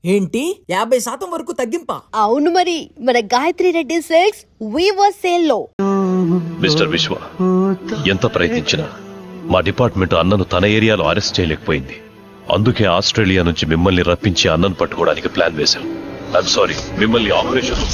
ఏంటి 50% వరకు తగ్గింపా? అవును మరి, మన Gayatri Reddy silks weaver sale లో. మిస్టర్ విశ్వ, ఎంత ప్రయత్నించినా మా డిపార్ట్మెంట్ అన్నను తన ఏరియాలో అరెస్ట్ చేయలేకపోయింది. అందుకే ఆస్ట్రేలియా నుంచి మిమ్మల్ని రప్పించి అన్నను పట్టుకోవడానికి ప్లాన్ వేశాం. ఐఎమ్ సారీ, మిమ్మల్ని ఆపరేషన్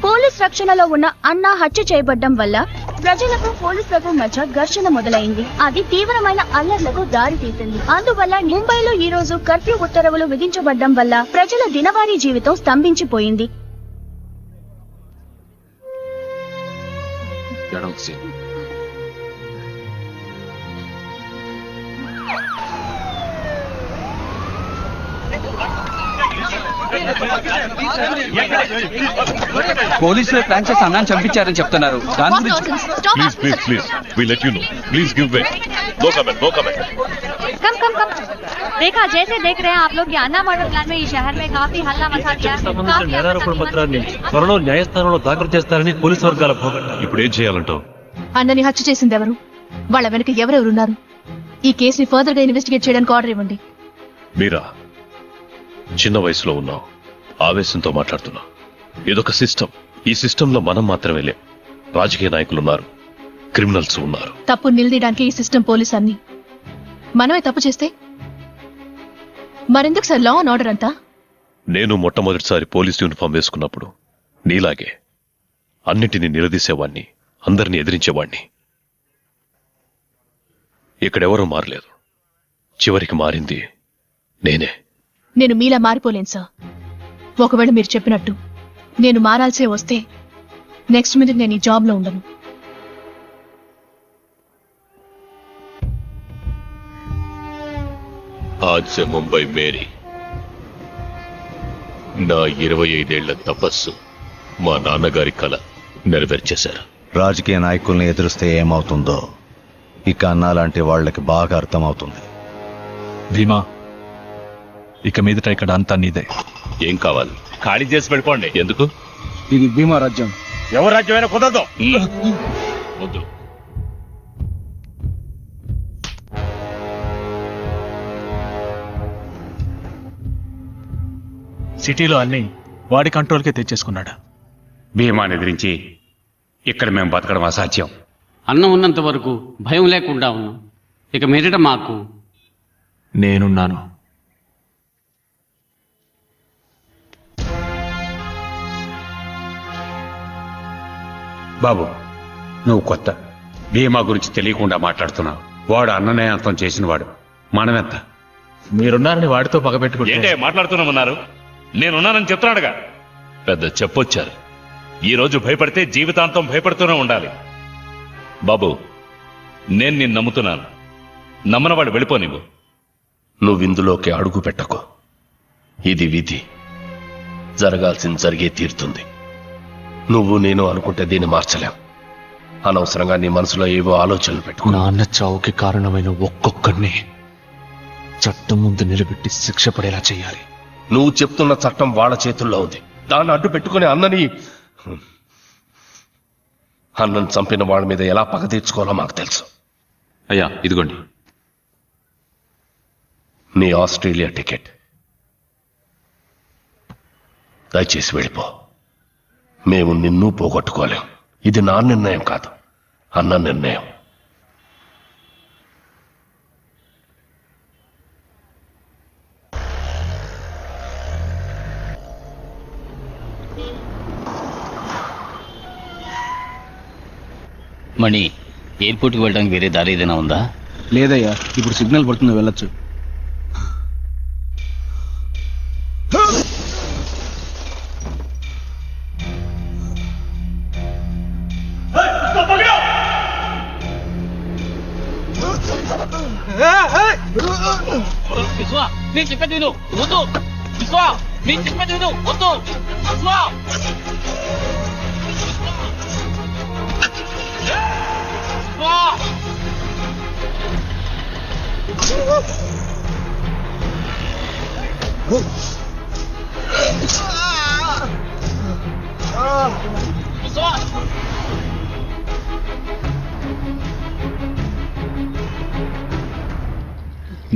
పోలీస్ రక్షణలో ఉన్న అన్న హత్య చేయబడ్డం వల్ల ప్రజలకు పోలీసులకు మధ్య ఘర్షణ మొదలైంది. అది తీవ్రమైన అల్లర్లకు దారి తీసింది. అందువల్ల ముంబైలో ఈ రోజు కర్ఫ్యూ ఉత్తర్వులు విధించబడ్డం వల్ల ప్రజల దినవారీ జీవితం స్తంభించిపోయింది. పోలీసులు ప్లాన్ చేసి అన్నాన్ని చంపించారని చెప్తున్నారు. దాని గురించి please we let you know. Please give way. No comment. कम देखा जैसे देख रहे हैं आप लोग ये अन्ना मर्डर प्लान में इस शहर में काफी हल्ला मचा दिया. నేరారోపణ పత్రాన్ని త్వరలో న్యాయస్థానంలో దాఖలు చేస్తారని పోలీసు వర్గాల భోగం. ఇప్పుడు ఏం చేయాలంటావు? అన్నని హత్య చేసింది ఎవరు, వాళ్ళ వెనక ఎవరెవరున్నారు, ఈ కేసుని ఫర్దర్ గా ఇన్వెస్టిగేట్ చేయడానికి ఆర్డర్ ఇవ్వండి. మీరా చిన్న వయసులో ఉన్నావు, ఆవేశంతో మాట్లాడుతున్నావు. ఇదొక సిస్టమ్. ఈ సిస్టంలో మనం మాత్రమే లేం. రాజకీయ నాయకులు ఉన్నారు, క్రిమినల్స్ ఉన్నారు. తప్పు నిలదీయడానికి ఈ సిస్టమ్ పోలీస్ అన్ని. మనమే తప్పు చేస్తే మరెందుకు సార్ లా అండ్ ఆర్డర్ అంతా? నేను మొట్టమొదటిసారి పోలీస్ యూనిఫామ్ వేసుకున్నప్పుడు నీలాగే అన్నింటినీ నిలదీసేవాణ్ణి, అందరినీ ఎదిరించేవాణ్ణి. ఇక్కడెవరూ మారలేదు. చివరికి మారింది నేనే. నేను మీలా మారిపోలేను సార్. ఒకవేళ మీరు చెప్పినట్టు నేను మారాల్సే వస్తే నెక్స్ట్ మినిట్ నేను ఈ జాబ్ లో ఉండను. आज से मुंबई मेरी. నా 25 ఏళ్ల తపస్సు మా నాన్నగారి కల నెరవేర్చేశారు. రాజకీయ నాయకుల్ని ఎదురిస్తే ఏమవుతుందో ఇక అన్నా లాంటి వాళ్ళకి బాగా అర్థమవుతుంది. భీమా, ఇక మీదట ఇక్కడ అంతా నీదే. ఏం కావాలి? ఖాళీ చేసి వెళ్ళిపోండి. ఎందుకు? ఇది భీమా రాజ్యం. ఎవరు రాజ్యమైనా కుదరదు. వద్దు. సిటీలో అన్ని వాడి కంట్రోల్కే తెచ్చేసుకున్నాడు. భీమాని ఎదిరించి ఇక్కడ మేము బతకడం అసాధ్యం. అన్నం ఉన్నంత వరకు భయం లేకుండా ఉన్నాం. ఇక మీదట మాకు నేనున్నాను. బాబు, నువ్వు కొత్త. భీమా గురించి తెలియకుండా మాట్లాడుతున్నావు. వాడు అన్ననే అంతం చేసినవాడు. మనమెంత? మీరున్నారని వాడితో పగబెట్టుకుంటే ఏంటే మాట్లాడుతున్నామన్నారు? నేనున్నానని చెప్తున్నాడుగా. పెద్ద చెప్పొచ్చారు. ఈ రోజు భయపడితే జీవితాంతం భయపడుతూనే ఉండాలి. బాబు, నేను నిన్ను నమ్ముతున్నాను. నమ్మనవాడు వెళ్ళిపోనివ్వు. నువ్విందులోకి అడుగు పెట్టకు. ఇది విధి. జరగాల్సింది జరిగే తీరుతుంది. నువ్వు నేను అనుకుంటే దీన్ని మార్చలేం. అనవసరంగా నీ మనసులో ఏవో ఆలోచనలు పెట్టుకో. నాన్న చావుకి కారణమైన ఒక్కొక్కరిని చట్టం ముందు నిలబెట్టి శిక్ష పడేలా చేయాలి. నువ్వు చెప్తున్న చట్టం వాళ్ళ చేతుల్లో ఉంది. దాన్ని అడ్డు పెట్టుకుని అన్నని చంపిన వాళ్ళ మీద ఎలా పగ తీర్చుకోవాలో మాకు తెలుసు. అయ్యా, ఇదిగోండి. నీ ఆస్ట్రేలియా టికెట్. దయచేసి వెళ్ళిపో. మేము నిన్ను పోగొట్టుకోలేం. ఇది నా నిర్ణయం కాదు, అన్న నిర్ణయం. మణి, ఎయిర్పోర్ట్కి వెళ్ళడానికి వేరే దారి ఏదైనా ఉందా? లేదయ్యా, ఇప్పుడు సిగ్నల్ పడుతుంది, వెళ్ళొచ్చు. విశ్వా, నేను చెప్పేది విను. వద్దు విశ్వా, నేను చెప్పేది విను. వద్దు విశ్వా.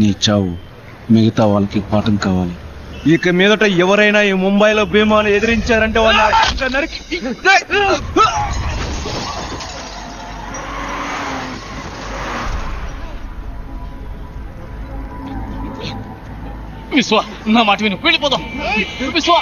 నీ చావు మిగతా వాళ్ళకి పాఠం కావాలి. ఇక మీదట ఎవరైనా ఈ ముంబైలో భీమాను ఎదిరించారంటే విశ్వా, నా మాట విను, వెళ్ళిపోదాం. విశ్వా,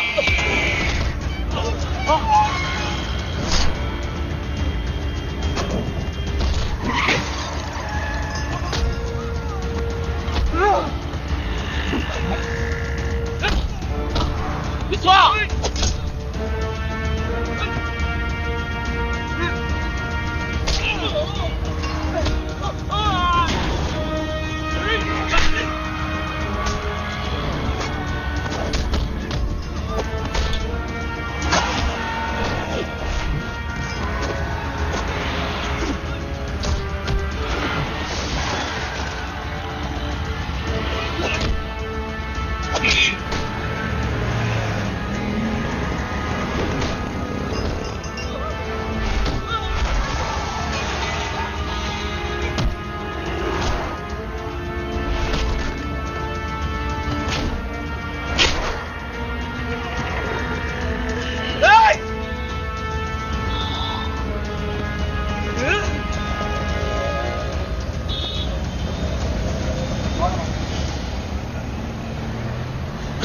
విశ్వా.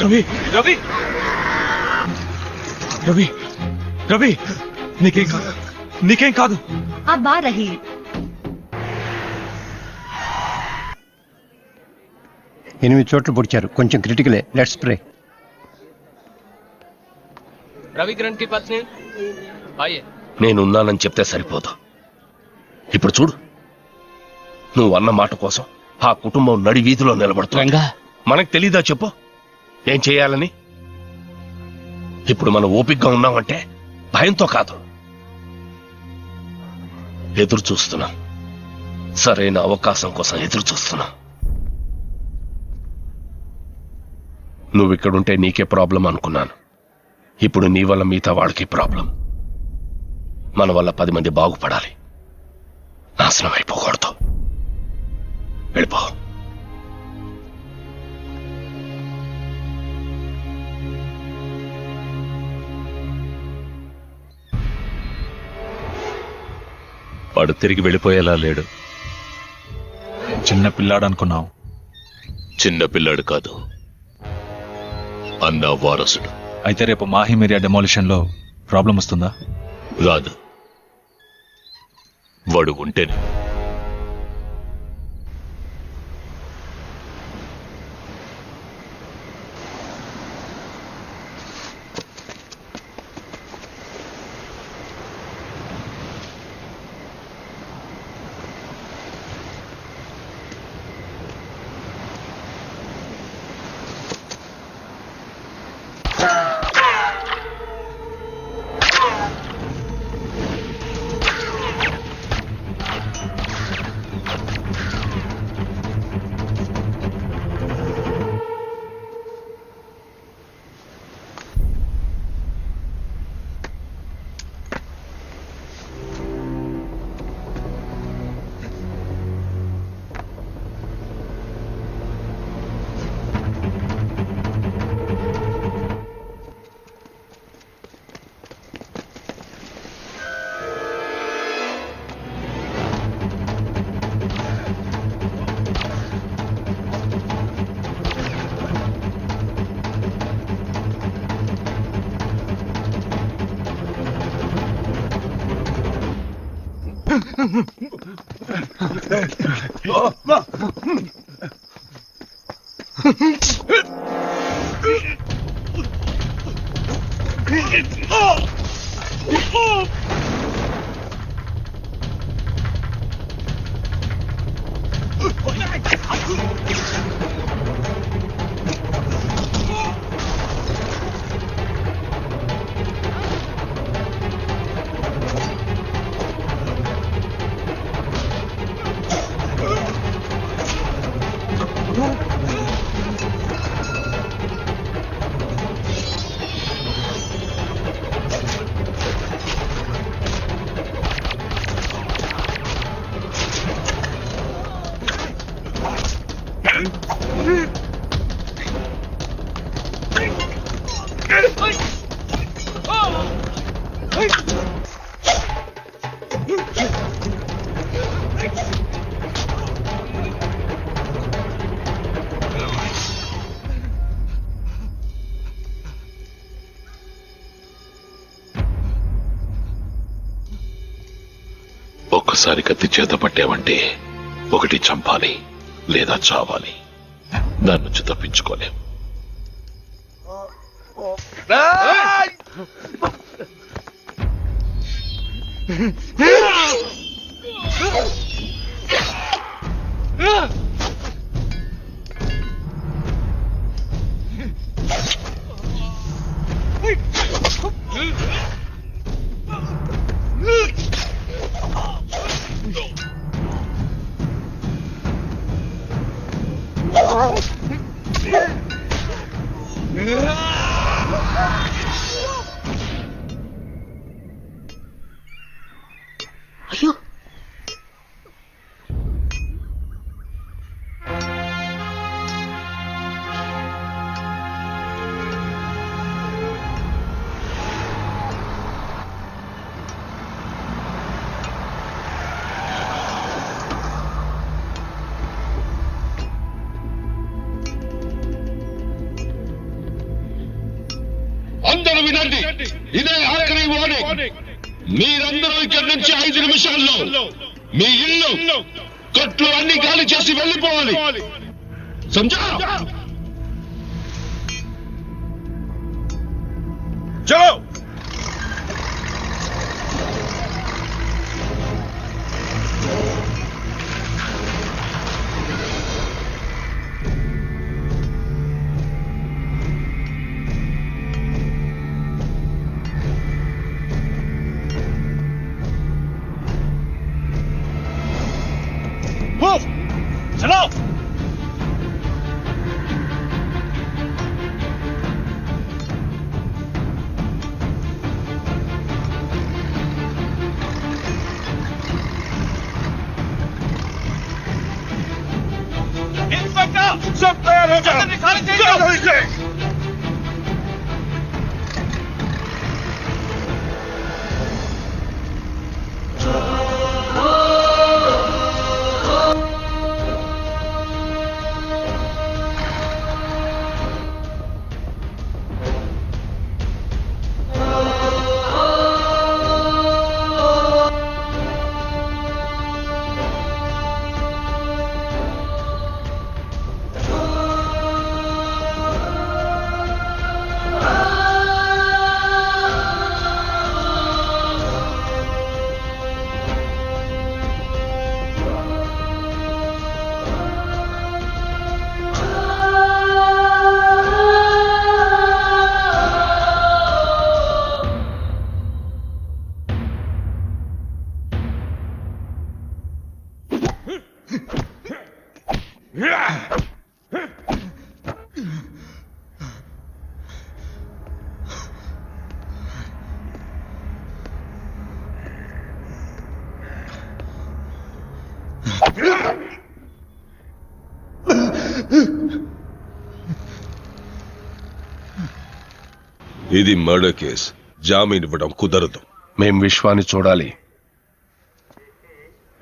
రవి రవి రవి రవి నీకేం కాదు. अब आ रही. ఎనిమిది చోట్ల పొడిచారు, కొంచెం క్రిటికలే. Let's pray. రవి గ్రంథ్ కి పత్ని నేనున్నానని చెప్తే సరిపోదు. ఇప్పుడు చూడు, నువ్వు అన్న మాట కోసం ఆ కుటుంబం నడి వీధిలో నిలబడుతుంది. మనకు తెలీదా చెప్పు ఏం చేయాలని? ఇప్పుడు మనం ఓపికగా ఉన్నామంటే భయంతో కాదు, ఎదురు చూస్తున్నాం. సరైన అవకాశం కోసం ఎదురు చూస్తున్నాం. నువ్విక్కడుంటే నీకే ప్రాబ్లం అనుకున్నాను. ఇప్పుడు నీ వల్ల మిగతా వాళ్ళకి ప్రాబ్లం. మన వల్ల 10 మంది బాగుపడాలి, నాశనం అయిపోకూడదు. వెళ్ళిపో. వాడు తిరిగి వెళ్ళిపోయేలా లేడు. చిన్న పిల్లాడు అనుకున్నావు. చిన్న పిల్లాడు కాదు, అన్న వారసుడు. అయితే రేపు మాహిమేరియా డెమాలిషన్ లో ప్రాబ్లం వస్తుందా? రాదు. వాడు ఉంటేనే. ఒక్కసారి కత్తి చేత పట్టావంటే ఒకటి చంపాలి లేదా చావాలి. దాని నుంచి తప్పించుకోలేం. అయ్యో అందరూ వినండి, ఇదే ఆఖరి వార్నింగ్. మీరందరూ ఇక్కడి నుంచి 5 నిమిషాల్లో మీ ఇల్లు కొట్లు అన్ని ఖాళీ చేసి వెళ్ళిపోవాలి. సంజా చలో. చలో. ఇది మర్డర్ కేస్. జామీన్ ఇవ్వడం కుదరదు. మేం విశ్వాన్ని చూడాలి.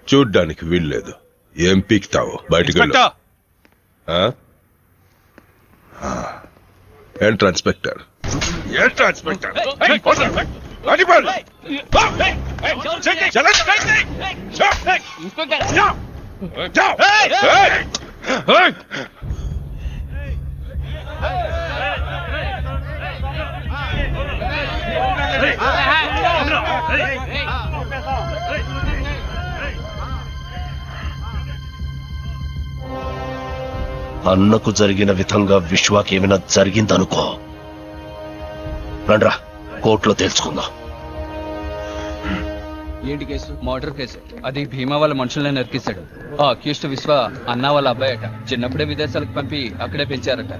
చూడ్డానికి వీల్లేదు. ఏం పీక్తావు? బయటికి వెళ్ళు. Enter inspector. అన్నకు జరిగిన విధంగా విశ్వాకి ఏమైనా జరిగిందనుకో, రండ్రా కోర్టులో తేల్చుకుందాం. ఏంటి కేసు? Murder case. అది భీమా వాళ్ళ మనుషుల్ని నరికిస్తాడు. ఆ అక్యూస్డ్ విశ్వ అన్నా వాళ్ళ అబ్బాయట. చిన్నప్పుడే విదేశాలకు పంపి అక్కడే పెంచారట.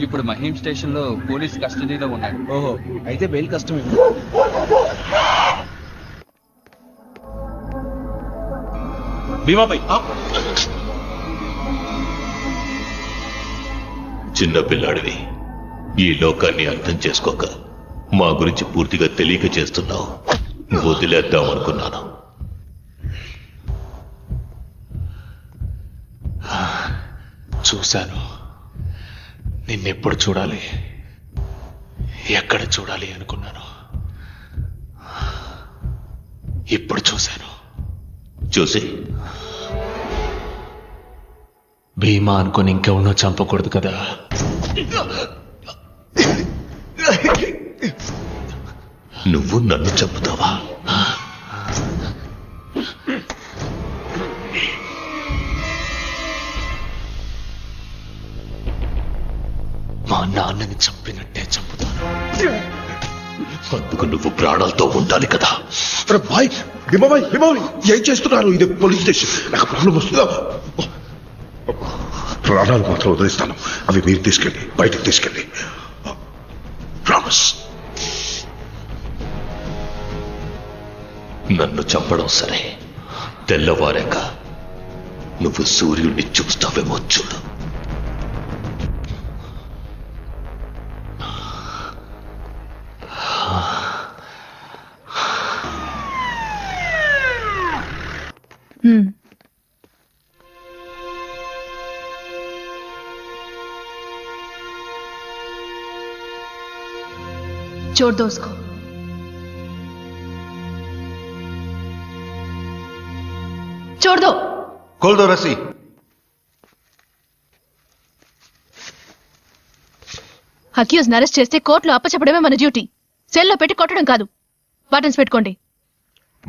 ఇప్పుడు మహీం స్టేషన్ లో పోలీస్ కస్టడీలో ఉన్నాడు. ఓహో, అయితే బెయిల్ కష్టమే. భీమాపై చిన్న పిల్లాడివి, ఈ లోకాన్ని అర్థం చేసుకోక మా గురించి పూర్తిగా తెలియక చేస్తున్నావు. వదిలేద్దాం అనుకున్నాను. చూశాను. నిన్నెప్పుడు చూడాలి, ఎక్కడ చూడాలి అనుకున్నాను. ఇప్పుడు చూశాను. చూసి భీమా అనుకుని ఇంకెవరినో చంపకూడదు కదా. నువ్వు నన్ను చంపుతావా? మా నాన్నని చంపినట్టే చంపుతాను. అందుకు నువ్వు ప్రాణాలతో ఉండాలి కదా. బాయ్ ఏం చేస్తున్నారు? ఇది పోలీస్ స్టేషన్. నాకు ప్రాబ్లం వస్తుందా? ప్రాణాలు మాత్రం వదిలిస్తాను. అవి మీరు తీసుకెళ్ళి బయటకు తీసుకెళ్ళి. ప్రామిస్. నన్ను చంపడం సరే, తెల్లవారాక నువ్వు సూర్యుడిని చూస్తావేమో చూడు. छोड़ दो उसको. छोड़ दो. खोल दो रस्सी. అక్యూజ్ అరెస్ట్ చేస్తే కోర్టులో అప్పచెప్పడమే మన డ్యూటీ. సెల్లో పెట్టి కొట్టడం కాదు. బటన్స్ పెట్టుకోండి.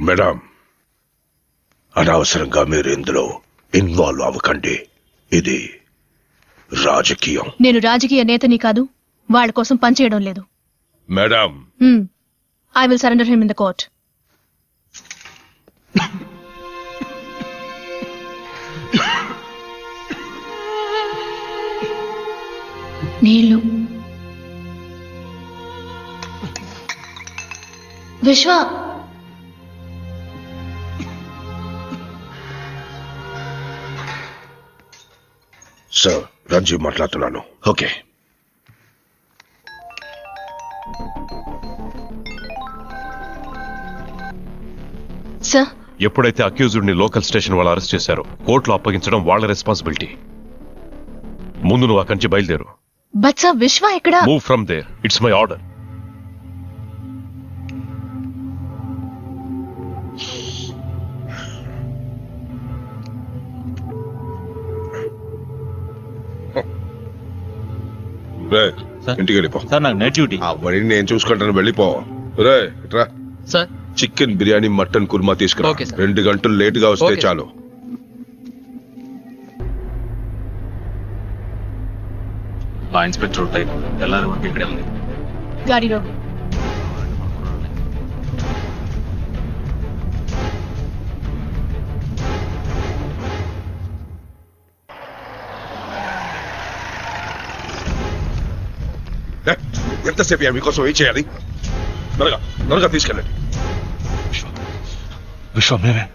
మేడం, అనవసరంగా మీరు ఇందులో ఇన్వాల్వ్ అవ్వకండి. ఇది రాజకీయం. నేను రాజకీయ నేతని కాదు, వాళ్ళ కోసం పనిచేయడం లేదు. Madam, I will surrender him in the court. నీళ్ళు. విశ్వ, సార్ రంజీవ్ మాట్లాడుతున్నాను. ఓకే. సార్, ఎప్పుడైతే అక్యూజ్డ్ ని లోకల్ స్టేషన్ వాళ్ళు అరెస్ట్ చేశారో కోర్టులో అప్పగించడం వాళ్ళ రెస్పాన్సిబిలిటీ. ముందు నువ్వు అక్కడి నుంచి బయలుదేరు. బట్ సార్, విశ్వ ఇక్కడ. Move from there. It's my order. ఇంటికి వెళ్ళిపో. సార్, నాకు నైట్ డ్యూటీ. అవన్నీ నేను చూసుకుంటాను, వెళ్ళిపో. రే రా. Sir, chicken biryani, mutton korma తీసుకురా. Okay sir. 2 గంటలు లేట్ గా వస్తే ఓకే. చాలు. ఆ ఇన్స్పెక్టర్ టైప్ తెల్లారి వరకు ఇక్కడే ఉంది. గాడిలో. ఎంతసేపు మీకోసం ఏం చేయాలి? త్వరగా తీసుకెళ్ళండి. విశ్వ, మేమే.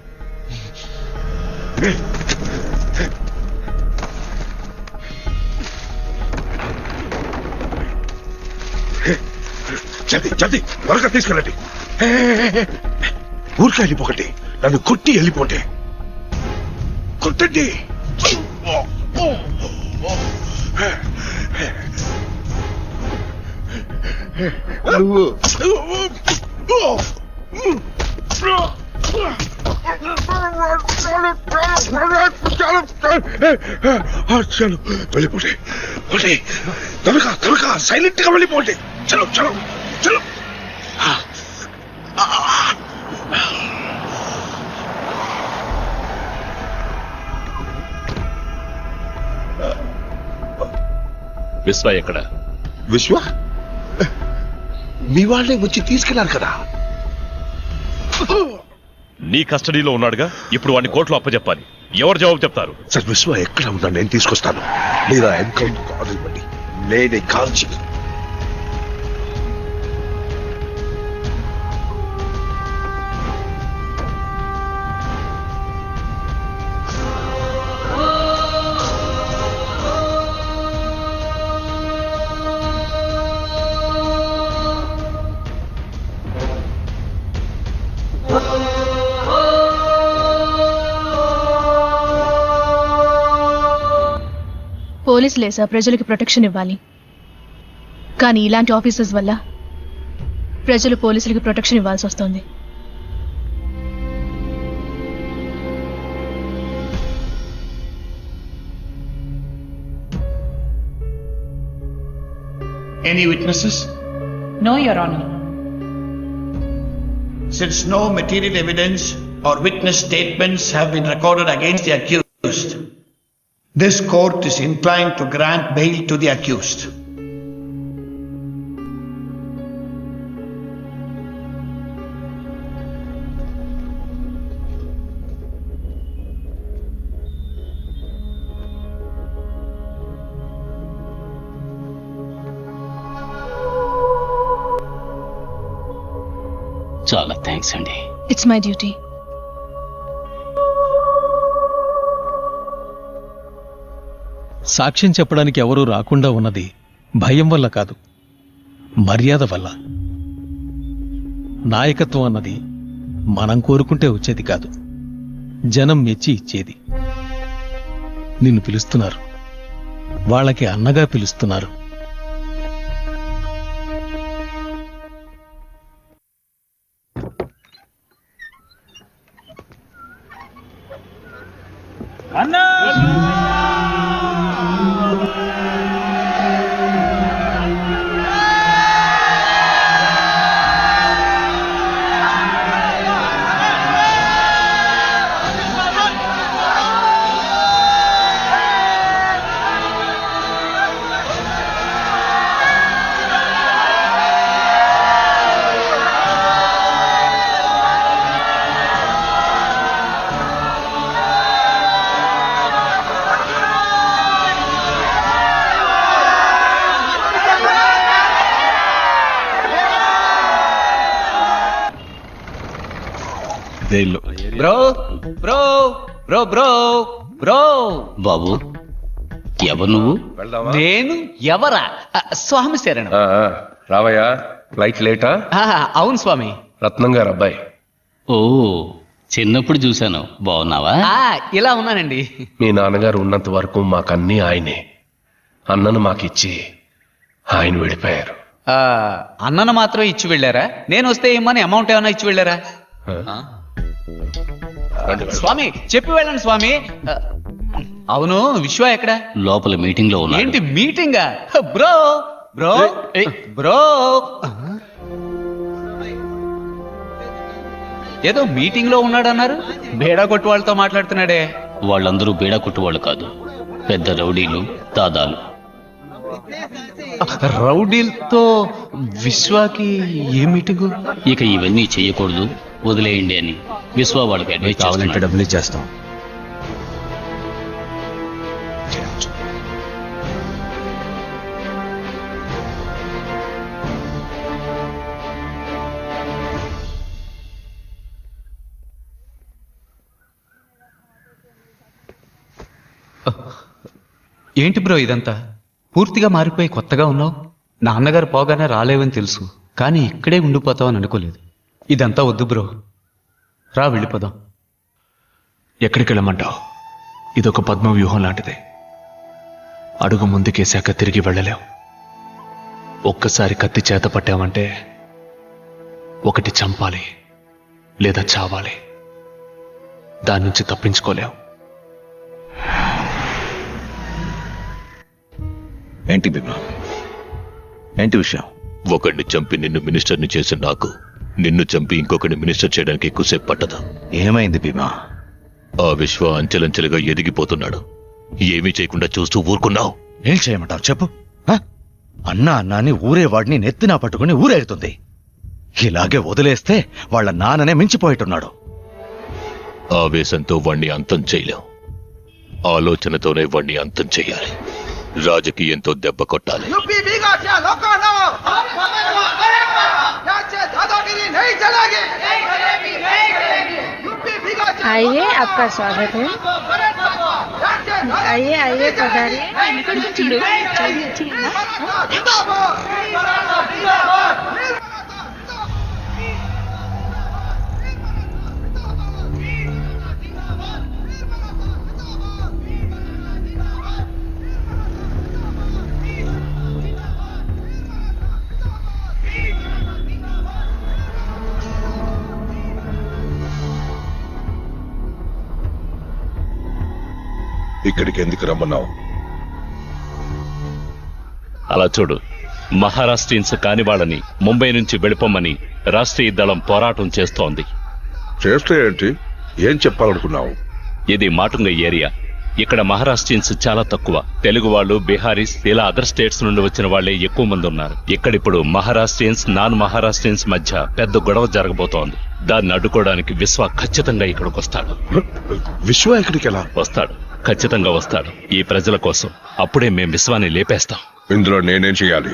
జల్దీ త్వరగా తీసుకెళ్ళండి. ఊరికే వెళ్ళిపోకండి, నన్ను కొట్టి వెళ్ళిపోండి. కొట్టండి. నువ్వు చలో వెళ్ళిపోండి త్వరగా సైలెంట్ గా వెళ్ళిపోండి. చలో చలో చలో. విశ్వ ఎక్కడ? విశ్వ మీ వాళ్ళే వచ్చి తీసుకెళ్లారు కదా. నీ కస్టడీలో ఉన్నాడుగా, ఇప్పుడు వాడిని కోర్టులో అప్పచెప్పాలి. ఎవరు జవాబు చెప్తారు? సార్ విశ్వ ఎక్కడ ఉన్నా నేను తీసుకొస్తాను. లేదా ఎన్కౌంటర్ కాల్ ఇవ్వండి, నేనే కాల్చి. పోలీసులే సార్ ప్రజలకు ప్రొటెక్షన్ ఇవ్వాలి, కానీ ఇలాంటి ఆఫీసర్స్ వల్ల ప్రజలు పోలీసులకి ప్రొటెక్షన్ ఇవ్వాల్సి వస్తుంది. Any witnesses? No, Your Honor. Since no material evidence or witness statements have been recorded against the accused, this court is inclined to grant bail to the accused. చాలా thanks అండి. It's my duty. సాక్ష్యం చెప్పడానికి ఎవరూ రాకుండా ఉన్నది భయం వల్ల కాదు, మర్యాద వల్ల. నాయకత్వం అన్నది మనం కోరుకుంటే వచ్చేది కాదు, జనం మెచ్చి ఇచ్చేది. నిన్ను పిలుస్తున్నారు, వాళ్ళకి అన్నగా పిలుస్తున్నారు. అన్నా bro bro bro bro bro బాబు, ఎవరు నువ్వు? నేను ఎవరా? స్వామి శరణం. రావయ్యా, ఫ్లైట్ లేటా? అవును స్వామి. రత్నం గారు అబ్బాయి. ఓ, చిన్నప్పుడు చూశాను. బాగున్నావా? ఇలా ఉన్నానండి. మీ నాన్నగారు ఉన్నంత వరకు మాకన్నీ ఆయనే. అన్నను మాకిచ్చి ఆయన వెళ్ళిపోయారు. అన్నను మాత్రం ఇచ్చి వెళ్ళారా? నేను వస్తే ఏమని అమౌంట్ ఏమైనా ఇచ్చి వెళ్ళారా? స్వామి చెప్పి వెళ్ళండి స్వామి. అవును, విశ్వ ఎక్కడ? లోపల మీటింగ్ లో ఉన్నా. ఏంటి మీటింగా? బ్రో బ్రో బ్రో, ఏదో మీటింగ్ లో ఉన్నాడన్నారు. బేడా కొట్టు వాళ్ళతో మాట్లాడుతున్నాడే. వాళ్ళందరూ బేడా కొట్టు వాళ్ళు కాదు, పెద్ద రౌడీలు, దాదాలు. రౌడీలతో విశ్వాకి ఏ మీటింగు? ఇక ఇవన్నీ చెయ్యకూడదు, వదిలేయండి అని విశ్వ వాళ్ళకి అడ్వైస్ కావాలంటే డబ్బులు ఇచ్చేస్తాం. ఏంటి బ్రో ఇదంతా? పూర్తిగా మారిపోయి కొత్తగా ఉన్నావు. నాన్నగారు పోగానే రాలేవని తెలుసు, కానీ ఇక్కడే ఉండిపోతావని అనుకోలేదు. ఇదంతా వద్దు బ్రో, రా వెళ్ళిపోదాం. ఎక్కడికి వెళ్ళమంటావు? ఇదొక పద్మ వ్యూహం లాంటిదే. అడుగు ముందుకేశాక తిరిగి వెళ్ళలేవు. ఒక్కసారి కత్తి చేత పట్టామంటే ఒకటి చంపాలి లేదా చావాలి. దాని నుంచి తప్పించుకోలేవు. ఏంటి భీమా, ఏంటి విషయం? ఒకడిని చంపి నిన్ను మినిస్టర్ని చేసిన నాకు నిన్ను చంపి ఇంకొకరిని మినిస్టర్ చేయడానికి ఎక్కువసేపు పట్టదా? ఏమైంది భీమా? ఆ విశ్వ అంచెలంచెలుగా ఎదిగిపోతున్నాడు. ఏమీ చేయకుండా చూస్తూ ఊరుకున్నావు. ఏం చేయమంటావు చెప్పు. అన్నా అన్నాని ఊరేవాడిని నెత్తినా పట్టుకుని ఊరేగుతుంది. ఇలాగే వదిలేస్తే వాళ్ళ నాన్ననే మించిపోయేట్టున్నాడు. ఆవేశంతో వాణ్ణి అంతం చేయలేం. ఆలోచనతోనే వాణ్ణి అంతం చెయ్యాలి. రాజకీయంతో దెబ్బ కొట్టాలి. आइए, आपका स्वागत है. आइए आइए पधारिए. ఇక్కడికి ఎందుకు రమ్మన్నావు? అలా చూడు, మహారాష్ట్రియన్స్ కాని వాళ్ళని ముంబై నుంచి వెళ్ళిపోమని రాష్ట్రీయ దళం పోరాటం చేస్తోంది. చేస్తే ఏంటి? ఏం చెప్పాలనుకున్నావు? ఇది మాటుంగ ఏరియా. ఇక్కడ మహారాష్ట్రియన్స్ చాలా తక్కువ. తెలుగు వాళ్ళు, బీహారీస్, ఇలా అదర్ స్టేట్స్ నుండి వచ్చిన వాళ్లే ఎక్కువ మంది ఉన్నారు. ఇక్కడిప్పుడు మహారాష్ట్రియన్స్, నాన్ మహారాష్ట్రియన్స్ మధ్య పెద్ద గొడవ జరగబోతోంది. దాన్ని అడ్డుకోవడానికి విశ్వ ఖచ్చితంగా ఇక్కడికి వస్తాడు. విశ్వ ఇక్కడికి ఎలా వస్తాడు? ఖచ్చితంగా వస్తాడు, ఈ ప్రజల కోసం. అప్పుడే మేం విశ్వాన్ని లేపేస్తాం. ఇందులో నేనేం చేయాలి?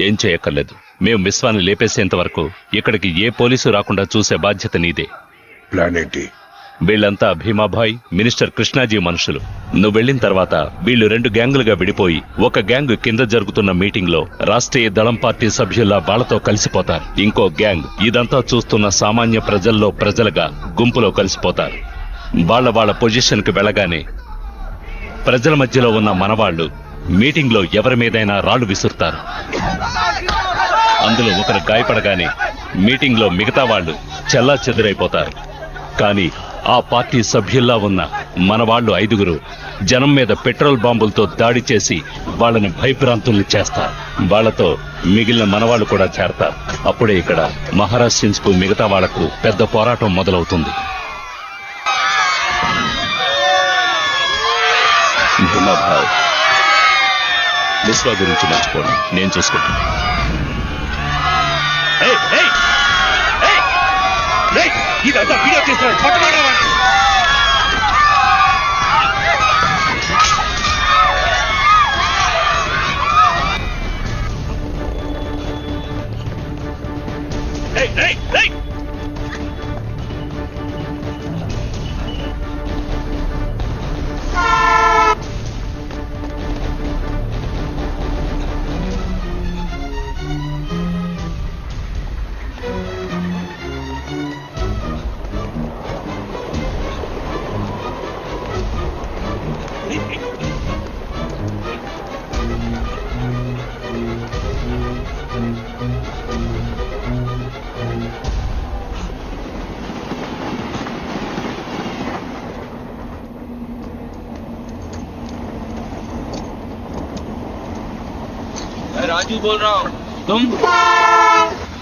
ఏం చేయక్కర్లేదు. మేం విశ్వాన్ని లేపేసేంత వరకు ఇక్కడికి ఏ పోలీసు రాకుండా చూసే బాధ్యత నీదే. ప్లాన్ ఏంటి? వీళ్ళంతా భీమాభాయ్, మినిస్టర్ కృష్ణాజీ మనుషులు. నువ్వు వెళ్లిన తర్వాత వీళ్ళు 2 గ్యాంగులుగా విడిపోయి ఒక గ్యాంగ్ కింద జరుగుతున్న మీటింగ్ లో రాష్ట్రీయ దళం పార్టీ సభ్యుల్లా వాళ్లతో కలిసిపోతారు. ఇంకో గ్యాంగ్ ఇదంతా చూస్తున్న సామాన్య ప్రజల్లో ప్రజలుగా గుంపులో కలిసిపోతారు. వాళ్ళ పొజిషన్ కి వెళ్లగానే ప్రజల మధ్యలో ఉన్న మనవాళ్లు మీటింగ్ లో ఎవరి మీదైనా రాళ్లు విసురుతారు. అందులో ఒకరు గాయపడగానే మీటింగ్ లో మిగతా వాళ్ళు చెల్లా చెదురైపోతారు. కానీ ఆ పార్టీ సభ్యుల్లా ఉన్న మనవాళ్లు 5గురు జనం మీద పెట్రోల్ బాంబులతో దాడి చేసి వాళ్ళని భయభ్రాంతుల్ని చేస్తారు. వాళ్లతో మిగిలిన మనవాళ్లు కూడా చేరతారు. అప్పుడే ఇక్కడ మహారాష్ట్రియన్స్ కు మిగతా వాళ్లకు పెద్ద పోరాటం మొదలవుతుంది. భీమాభాయ్, విశ్వ గురించి మర్చిపోండి, నేను చూసుకుంటాను. ఇదంతా వీడియో చేస్తున్నాడు, పట్టుకోవడం. राजू बोल रहा हूँ. तुम?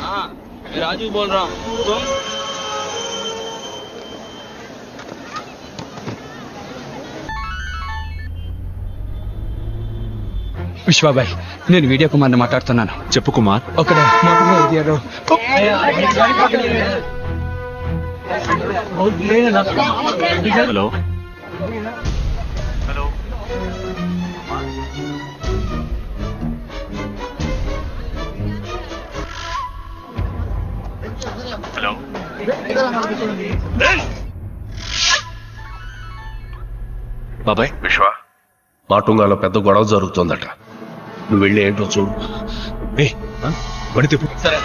हाँ, मैं राजू बोल रहा हूँ. तुम? విశ్వాబాయ్, నేను వీడియో కుమార్ని మాట్లాడుతున్నాను. చెప్పు కుమార్. ఒకడే ఏరియాలో హలో. బాబాయ్, విశ్వ మాటుంగాలో పెద్ద గొడవ జరుగుతోందట. నువ్వు వెళ్ళి ఏంటో చూడు. సరే.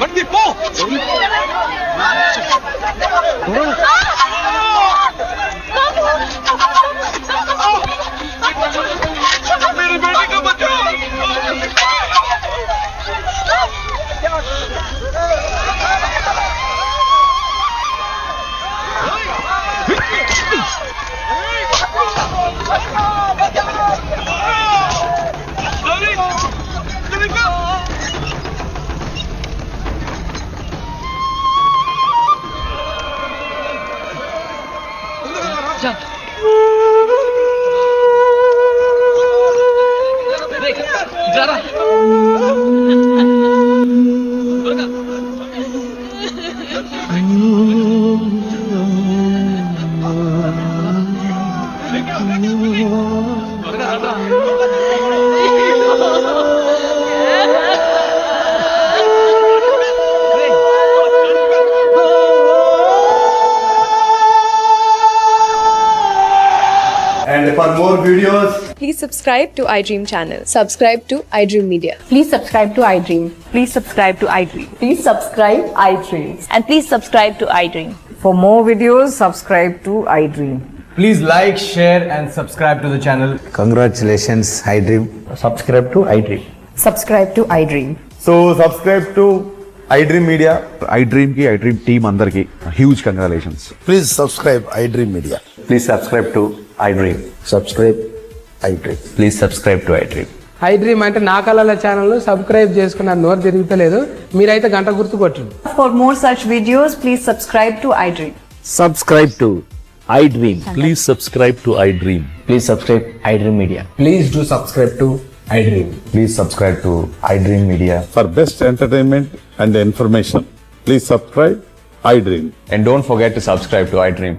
బండి పో And for more videos, please subscribe to iDream channel. Subscribe to iDream Media. Please subscribe to iDream. Please subscribe to iDream. Please subscribe iDream. And please subscribe to iDream. For more videos, subscribe to iDream. please like, share and subscribe to the channel. Congratulations, iDream. Subscribe to iDream. Subscribe to iDream. So subscribe to iDream Media. iDream ki iDream team andarki huge congratulations. Please subscribe iDream Media. Please subscribe to iDream. Subscribe iDream. Please subscribe to iDream. iDream అంటే నా కళల channel subscribe చేసుకున్న నోరు తిరుగుతలేదు మీరైతే గంట గుర్తు కొట్టండి. For more such videos, please subscribe to iDream. Subscribe to iDream. Please subscribe to iDream. Please subscribe iDream Media. Please do subscribe to iDream. Please subscribe to iDream Media. For best entertainment and information, please subscribe iDream. And don't forget to subscribe to iDream.